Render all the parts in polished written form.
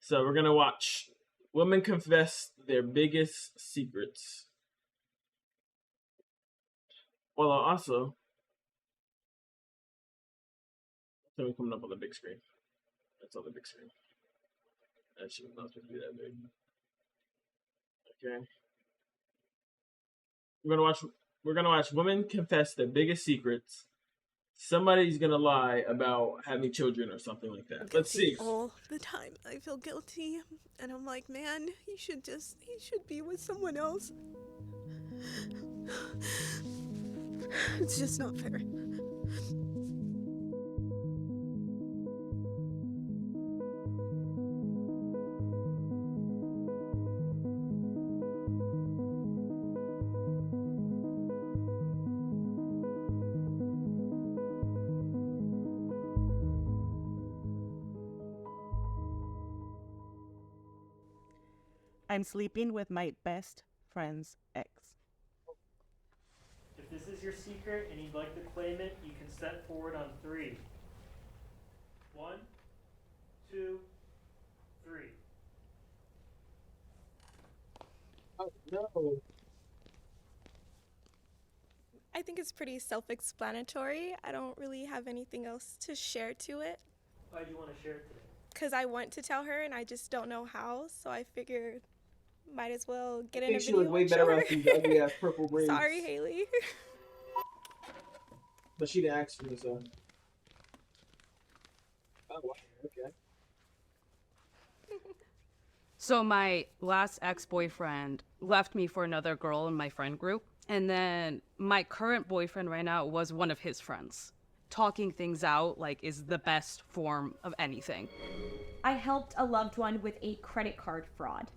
So we're gonna watch women confess their biggest secrets. Well, also, something coming up on the big screen. That's on the big screen. That shit was not supposed to be that big. Okay. We're gonna watch women confess their biggest secrets. Somebody's gonna lie about having children or something like that. Let's see. All the time I feel guilty, and I'm like, man, he should be with someone else. It's just not fair. I'm sleeping with my best friend's ex. If this is your secret and you'd like to claim it, you can step forward on 3. 1, 2, 3. Oh no. I think it's pretty self-explanatory. I don't really have anything else to share to it. Why do you want to share it today? Because I want to tell her and I just don't know how, so I figured might as well get I in a think she video looked way and better show her. with these ugly ass purple braids. Sorry, Haley. But she didn't ask for this, so. Oh, wow. Okay. So my last ex-boyfriend left me for another girl in my friend group. And then my current boyfriend right now was one of his friends. Talking things out, like, is the best form of anything. I helped a loved one with a credit card fraud.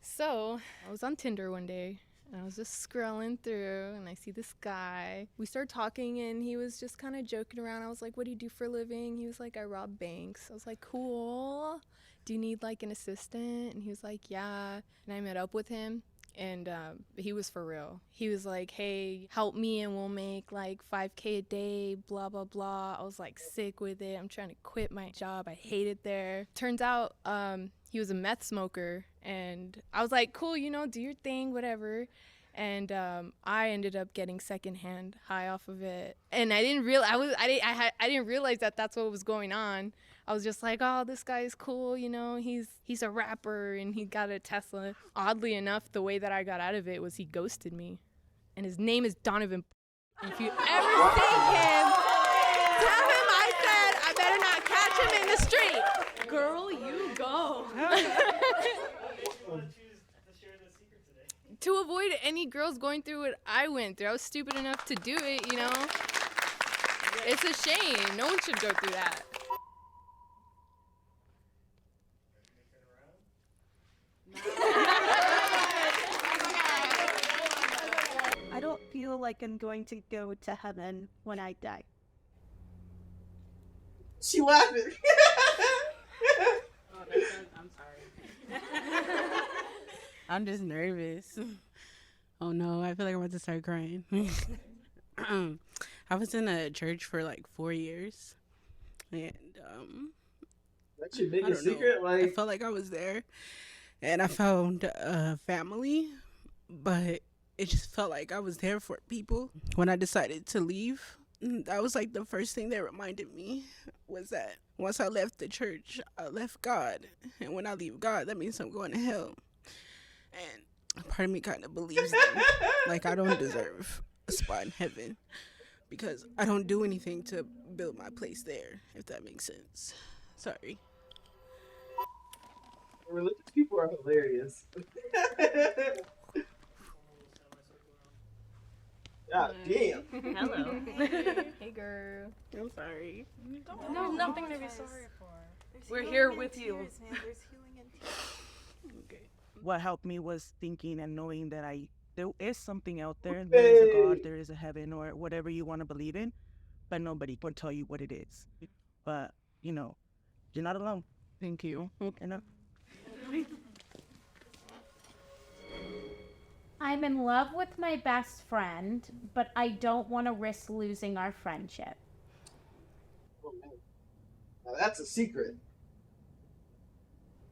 So, I was on Tinder one day, and I was just scrolling through, and I see this guy. We started talking, and he was just kind of joking around. I was like, what do you do for a living? He was like, I rob banks. I was like, cool. Do you need, like, an assistant? And he was like, yeah. And I met up with him, and he was for real. He was like, hey, help me, and we'll make, like, $5K a day, blah, blah, blah. I was, like, sick with it. I'm trying to quit my job. I hate it there. Turns out, he was a meth smoker, and I was like, cool, you know, do your thing, whatever. And I ended up getting secondhand high off of it, and I didn't realize that that's what was going on. I was just like, oh, this guy's cool, you know, he's a rapper and he got a Tesla. Oddly enough, the way that I got out of it was he ghosted me, and his name is Donovan. If you ever see him, tell him I said I better not catch him in the street. Girl, you go. To avoid any girls going through what I went through, I was stupid enough to do it, you know? It's a shame. No one should go through that. I don't feel like I'm going to go to heaven when I die. She laughing. I'm sorry. I'm just nervous. Oh no, I feel like I'm about to start crying. I was in a church for like 4 years, and That's your I biggest don't know. secret? I Like, felt like I was there, and I found a family, but it just felt like I was there for people. When I decided to leave, that was like the first thing that reminded me was that once I left the church, I left God, and when I leave God, that means I'm going to hell. And part of me kind of believes them. Like, I don't deserve a spot in heaven because I don't do anything to build my place there, if that makes sense. Sorry. religious people are hilarious. God damn. Hello. Hey, girl. I'm sorry. No, nothing to be sorry for. We're here with you. There's healing in tears. Okay. What helped me was thinking and knowing that there is something out there. There is a God, Hey. there is a heaven, or whatever you want to believe in, but nobody can tell you what it is. But, you know, you're not alone. Thank you. You know? I I'm in love with my best friend, but I don't want to risk losing our friendship. Oh, man. Now that's a secret.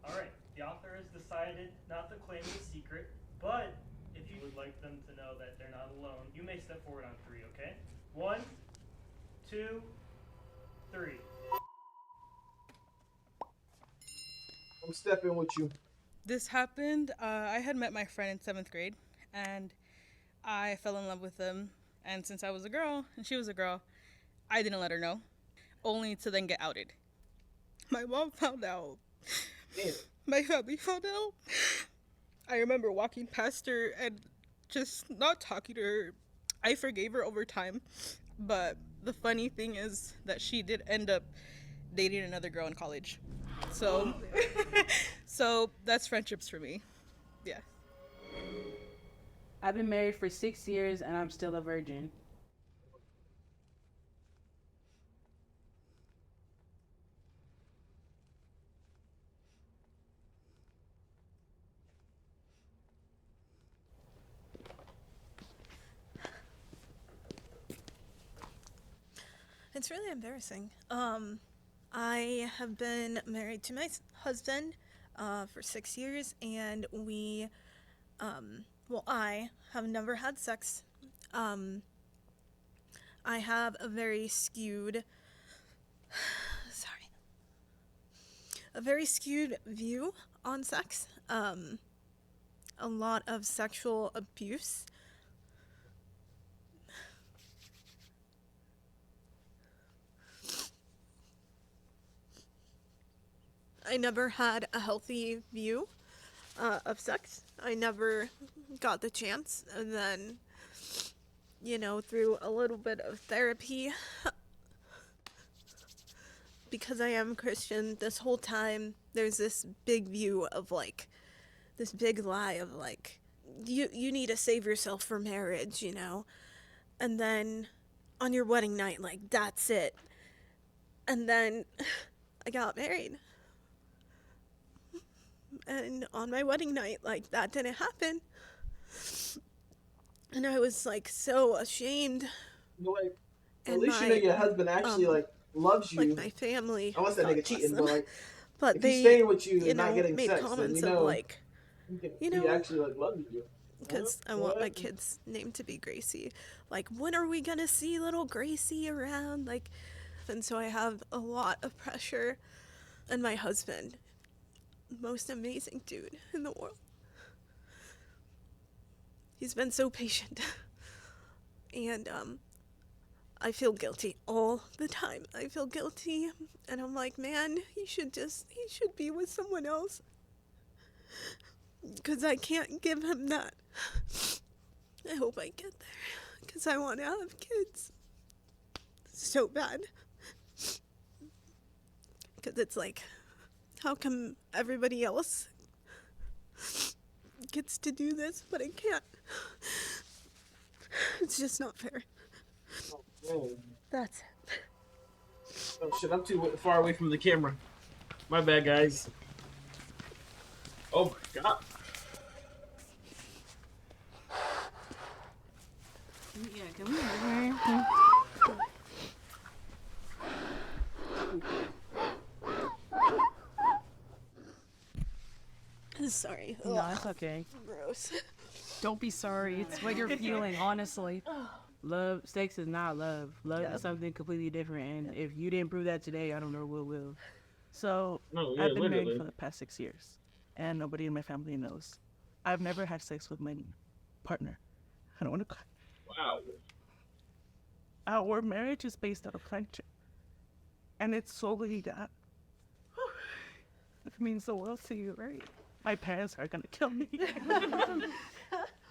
Alright, the author has decided not to claim the secret, but if you would like them to know that they're not alone, you may step forward on 3, okay? 1, 2, 3. I'm stepping with you. This happened. I had met my friend in 7th grade, and I fell in love with him. And since I was a girl and she was a girl, I didn't let her know, only to then get outed. My mom found out. Damn. My family found out. I remember walking past her and just not talking to her. I forgave her over time, but the funny thing is that she did end up dating another girl in college. So, so that's friendships for me. Yeah. I've been married for 6 years and I'm still a virgin. It's really embarrassing. I have been married to my husband for 6 years, and we, I have never had sex. I have a very skewed, a very skewed view on sex. A lot of sexual abuse. I never had a healthy view of sex. I never got the chance. And then, through a little bit of therapy, because I am Christian, this whole time, there's this big view of, this big lie of, you need to save yourself for marriage, And then on your wedding night, that's it. And then I got married. And on my wedding night, that didn't happen. And I was, so ashamed. At least you know your husband actually, loves you. My family. I want that nigga cheating, but if they, he's staying with you and not getting made sex, comments then of, he actually, loves you. because I want my kid's name to be Gracie. When are we gonna see little Gracie around? And so I have a lot of pressure. And my husband, most amazing dude in the world. He's been so patient. And I feel guilty all the time. I feel guilty, and I'm like, man, he should be with someone else. Because I can't give him that. I hope I get there, because I want to have kids so bad. Because it's how come everybody else gets to do this, but I can't? It's just not fair. Oh, That's it. Oh shit, I'm too far away from the camera. My bad, guys. Oh my god. Yeah, can we move her? Sorry. No, it's okay. Gross. Don't be sorry. It's what you're feeling, honestly. Love, sex is not love. Love is something completely different. And if you didn't prove that today, I don't know what will. So No, yeah, I've been literally. married for the past 6 years, and nobody in my family knows. I've never had sex with my partner. I don't want to cry. Wow. Our marriage is based out of friendship, and it's solely that. It means the world to you, right? My parents are gonna kill me.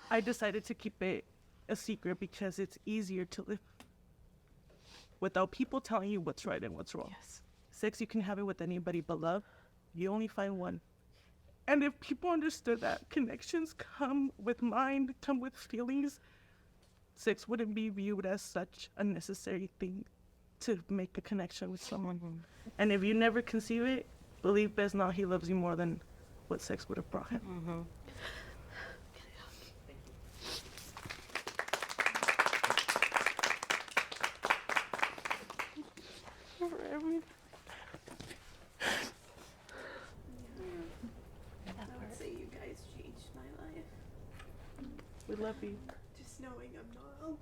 I decided to keep it a secret because it's easier to live without people telling you what's right and what's wrong. Yes. Sex, you can have it with anybody, but love, you only find one. And if people understood that connections come with mind, come with feelings, sex wouldn't be viewed as such a necessary thing to make a connection with someone. And if you never conceive it, believe best now he loves you more than what sex would have brought him. love you. Just knowing I'm not alone.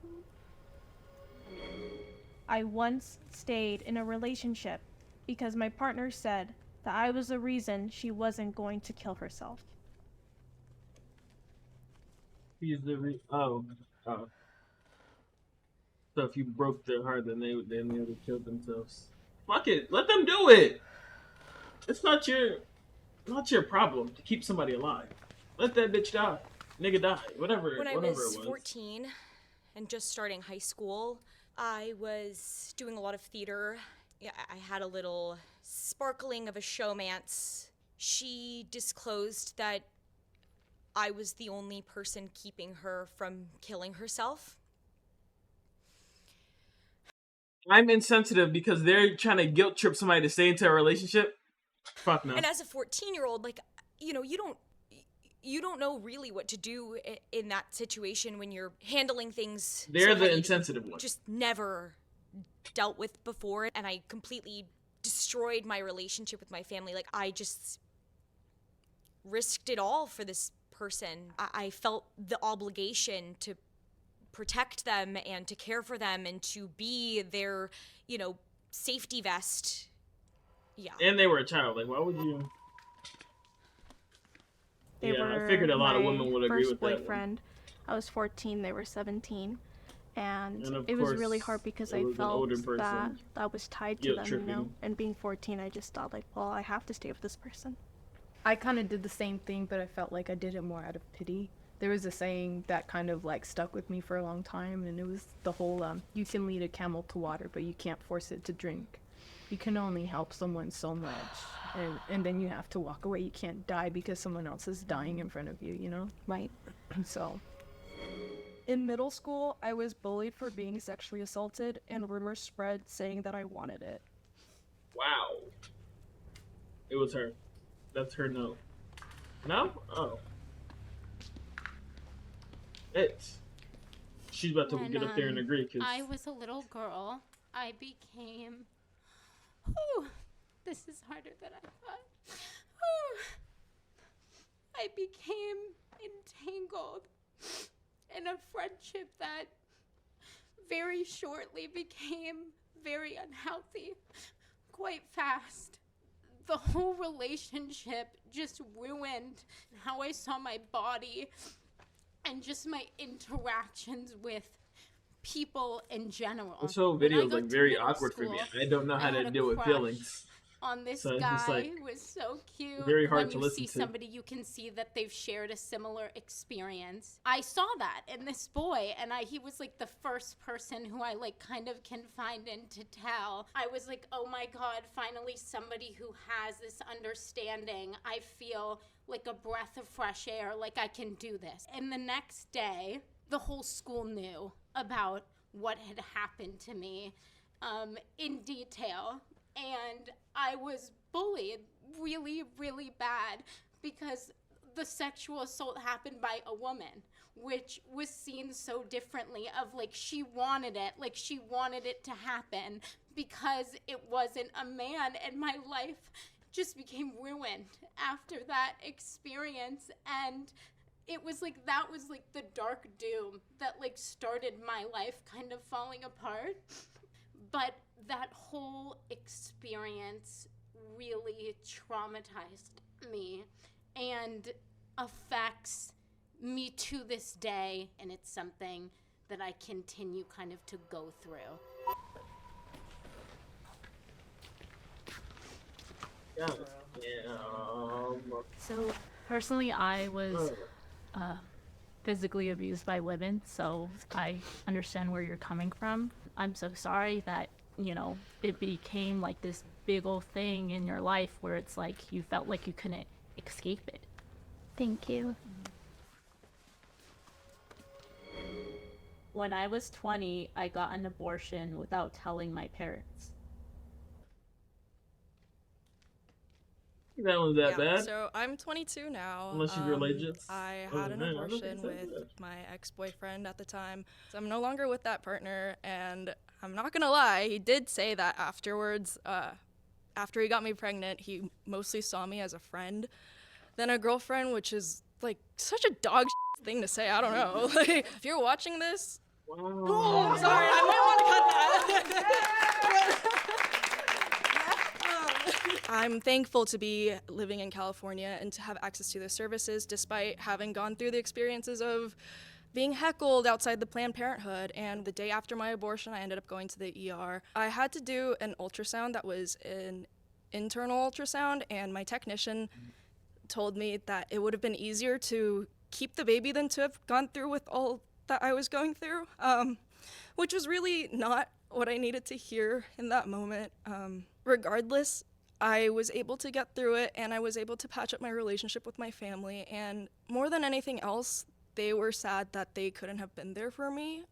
I once stayed in a relationship because my partner said that I was the reason she wasn't going to kill herself. He's the oh. So if you broke their heart, then they would have killed themselves. Fuck it, let them do it. It's not your problem to keep somebody alive. Let that bitch die, nigga die, whatever. When I whatever was it was. 14 and just starting high school, I was doing a lot of theater. Yeah, I had a little sparkling of a showmance. She disclosed that I was the only person keeping her from killing herself. I'm insensitive because they're trying to guilt trip somebody to stay into a relationship. Fuck no. And as a 14-year-old, like, you know, you don't know really what to do in that situation when you're handling things. They're so the heavy insensitive that ones. Just never dealt with before, and I completely destroyed my relationship with my family. Like, I just risked it all for this person. I felt the obligation to protect them and to care for them and to be their, you know, safety vest. Yeah. And they were a child. Like, why would you? They were I figured a lot of my women would agree first with that one. boyfriend. I was 14, they were 17. And of it was course, really hard because it I was an felt older that person I was tied to them, you know? guilt-tripping. And being 14, I just thought, like, well, I have to stay with this person. I kind of did the same thing, but I felt like I did it more out of pity. There was a saying that kind of like stuck with me for a long time, and it was the whole you can lead a camel to water, but you can't force it to drink. You can only help someone so much, and then you have to walk away. You can't die because someone else is dying in front of you, you know? Right. So. In middle school, I was bullied for being sexually assaulted, and rumors spread saying that I wanted it. Wow. It was her. That's her no. No? Oh. She's about to When, get up there and agree. Cause I was a little girl. I became. Whew, this is harder than I thought. Whew. I became entangled in a friendship that very shortly became very unhealthy quite fast. The whole relationship just ruined how I saw my body and just my interactions with people in general. this whole When video I is got like to very middle awkward for me. school, I don't know how I had to a deal with crush feelings. on this So it's guy just like who was so cute. very hard when to you listen see to. somebody, you can see that they've shared a similar experience. I saw that in this boy, and he was like the first person who I like kind of confided in to tell. I was like, oh my God, finally somebody who has this understanding. I feel like a breath of fresh air, like I can do this. And the next day, the whole school knew about what had happened to me in detail. And I was bullied really, really bad because the sexual assault happened by a woman, which was seen so differently of like she wanted it to happen because it wasn't a man, and my life just became ruined after that experience. And it was like that was like the dark doom that like started my life kind of falling apart. But that whole experience really traumatized me and affects me to this day, and it's something that I continue kind of to go through. So, personally, I was physically abused by women, so I understand where you're coming from. I'm so sorry that, you know, it became like this big old thing in your life where it's like you felt like you couldn't escape it. Thank you. When I was 20, I got an abortion without telling my parents. That was that bad. So I'm 22 now. Unless you're religious. I Oh, had an man, I don't abortion think so. with my ex-boyfriend at the time. So I'm no longer with that partner, and I'm not gonna lie, he did say that afterwards. After he got me pregnant, he mostly saw me as a friend than a girlfriend, which is like such a dog thing to say. I don't know. Like, if you're watching this, wow. Sorry, I might want to cut that. I'm thankful to be living in California and to have access to those services despite having gone through the experiences of being heckled outside the Planned Parenthood. And the day after my abortion, I ended up going to the ER. I had to do an ultrasound that was an internal ultrasound, and my technician told me that it would have been easier to keep the baby than to have gone through with all that I was going through, which was really not what I needed to hear in that moment. Regardless, I was able to get through it, and I was able to patch up my relationship with my family, and more than anything else, they were sad that they couldn't have been there for me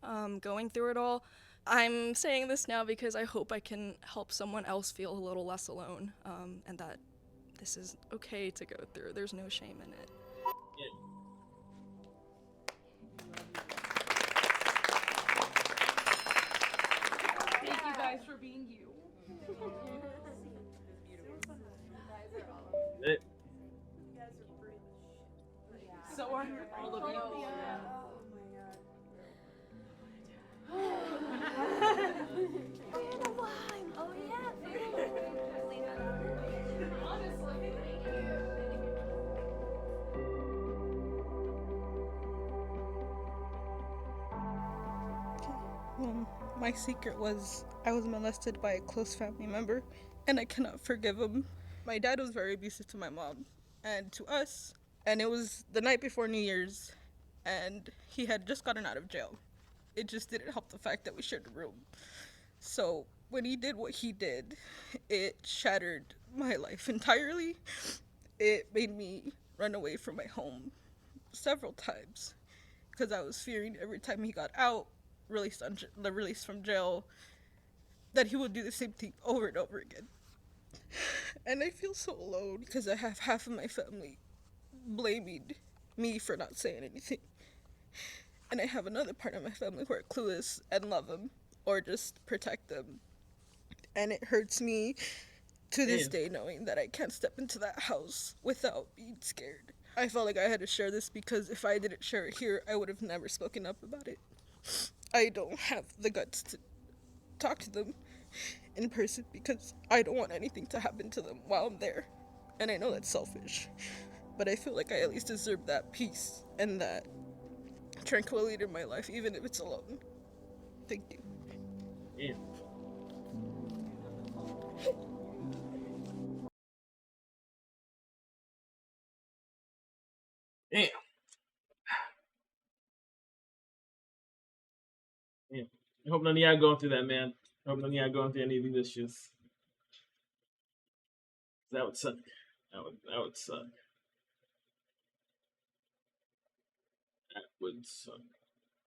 going through it all. I'm saying this now because I hope I can help someone else feel a little less alone, and that this is okay to go through. There's no shame in it. Thank you guys for being you. So are all of you. Oh yeah. My secret was I was molested by a close family member, and I cannot forgive him. My dad was very abusive to my mom and to us, and it was the night before New Year's, and he had just gotten out of jail. It just didn't help the fact that we shared a room. So when he did what he did, it shattered my life entirely. It made me run away from my home several times because I was fearing every time he got out, released from jail, that he would do the same thing over and over again. And I feel so alone because I have half of my family blaming me for not saying anything. And I have another part of my family who are clueless and love him or just protect them. And it hurts me to this day knowing that I can't step into that house without being scared. I felt like I had to share this because if I didn't share it here, I would have never spoken up about it. I don't have the guts to talk to them in person because I don't want anything to happen to them while I'm there. And I know that's selfish, but I feel like I at least deserve that peace and that tranquility in my life, even if it's alone. Thank you. Yeah. Damn. Yeah. I hope none of y'all going through that, man. I hope none of y'all going through any of these issues. That would suck. That would suck. That would suck.